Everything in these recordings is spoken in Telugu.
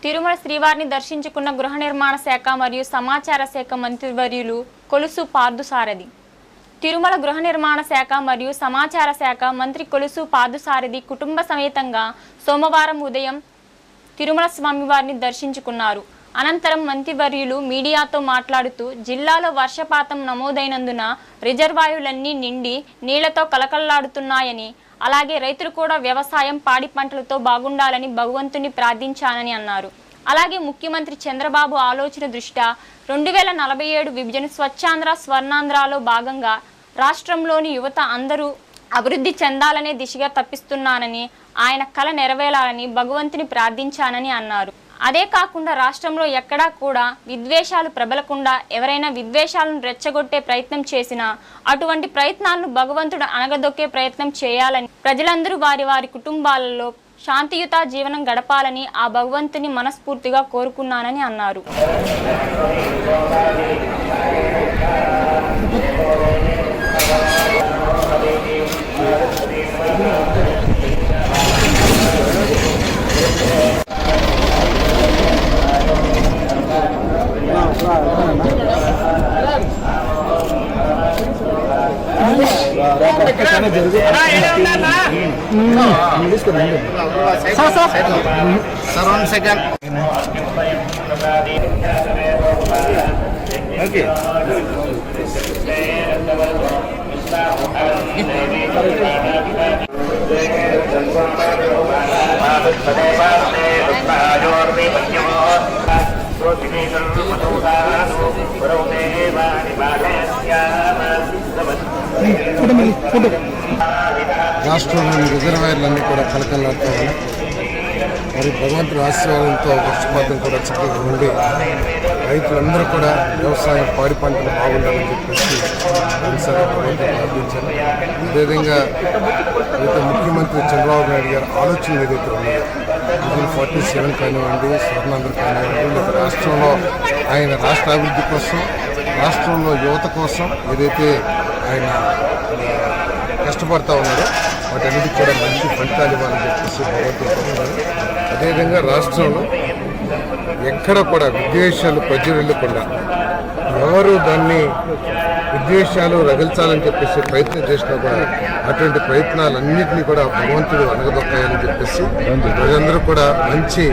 తిరుమల శ్రీవారిని దర్శించుకున్న గృహ నిర్మాణ శాఖ మరియు సమాచార శాఖ మంత్రివర్యులు కొలుసు పార్థసారథి. తిరుమల గృహ నిర్మాణ శాఖ మరియు సమాచార శాఖ మంత్రి కొలుసు పార్థసారథి కుటుంబ సమేతంగా సోమవారం ఉదయం తిరుమల స్వామివారిని దర్శించుకున్నారు. అనంతరం మంత్రివర్యులు మీడియాతో మాట్లాడుతూ జిల్లాలో వర్షపాతం నమోదైనందున రిజర్వాయర్లన్నీ నిండి నీళ్లతో కలకల్లాడుతున్నాయని, అలాగే రైతులు కూడా వ్యవసాయం పాడి పంటలతో బాగుండాలని భగవంతుని ప్రార్థించానని అన్నారు. అలాగే ముఖ్యమంత్రి చంద్రబాబు ఆలోచన దృష్ట్యా 2047 విభజన స్వచ్ఛాంధ్ర స్వర్ణాంధ్రలో భాగంగా రాష్ట్రంలోని యువత అందరూ అభివృద్ధి చెందాలనే దిశగా తప్పిస్తున్నానని, ఆయన కల నెరవేరాలని భగవంతుని ప్రార్థించానని అన్నారు. అదే కాకుండా రాష్ట్రంలో ఎక్కడా కూడా విద్వేషాలు ప్రబలకుండా ఎవరైనా విద్వేషాలను రెచ్చగొట్టే ప్రయత్నం చేసినా అటువంటి ప్రయత్నాలను భగవంతుడు అణగదొక్కే ప్రయత్నం చేయాలని, ప్రజలందరూ వారి వారి కుటుంబాలలో శాంతియుత జీవనం గడపాలని ఆ భగవంతుని మనస్ఫూర్తిగా కోరుకున్నానని అన్నారు. రాష్ట్రంలోని రిజర్వాయర్లన్నీ కూడా కలకల్లాడుతూ ఉన్నాయి. మరి భగవంతుడి ఆశీర్వాదంతో వర్షపాతం కూడా చక్కగా ఉండి రైతులందరూ కూడా వ్యవసాయం పాడి పంటలు బాగుండాలని చెప్పేసి ఒకసారి భగవంతుడు ప్రార్థించారు. అదేవిధంగా అయితే ముఖ్యమంత్రి చంద్రబాబు నాయుడు గారు ఆలోచనలు ఏదైతే ఉన్నాయో 47 కానివ్వండి, స్వర్ణాంధ్ర కానివ్వండి, లేదా రాష్ట్రంలో ఆయన రాష్ట్ర అభివృద్ధి కోసం, రాష్ట్రంలో యువత కోసం ఏదైతే ఆయన కష్టపడతా ఉన్నారో వాటన్నిటికీ కూడా మంచి ఫలితాలు ఇవ్వాలని చెప్పేసి భగవంతుడు కోరుతున్నారు. అదేవిధంగా రాష్ట్రంలో ఎక్కడ కూడా విద్వేషాలు ప్రజ్వరిల్లకుండా, ఎవరు దాన్ని విద్వేషాలు రగిల్చాలని చెప్పేసి ప్రయత్నం చేసినా కూడా అటువంటి ప్రయత్నాలన్నింటినీ కూడా భగవంతుడు అనగదొక్కాయని చెప్పేసి ప్రజలందరూ కూడా మంచి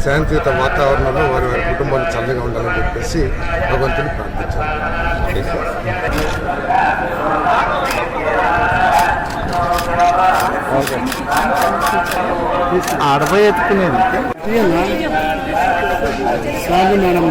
శాంతియుత వాతావరణంలో వారి వారి కుటుంబాలు చల్లగా ఉండాలని చెప్పేసి భగవంతుని ప్రార్థించారు. ఆడపై ఎత్తుకునేది స్వామి మేడం.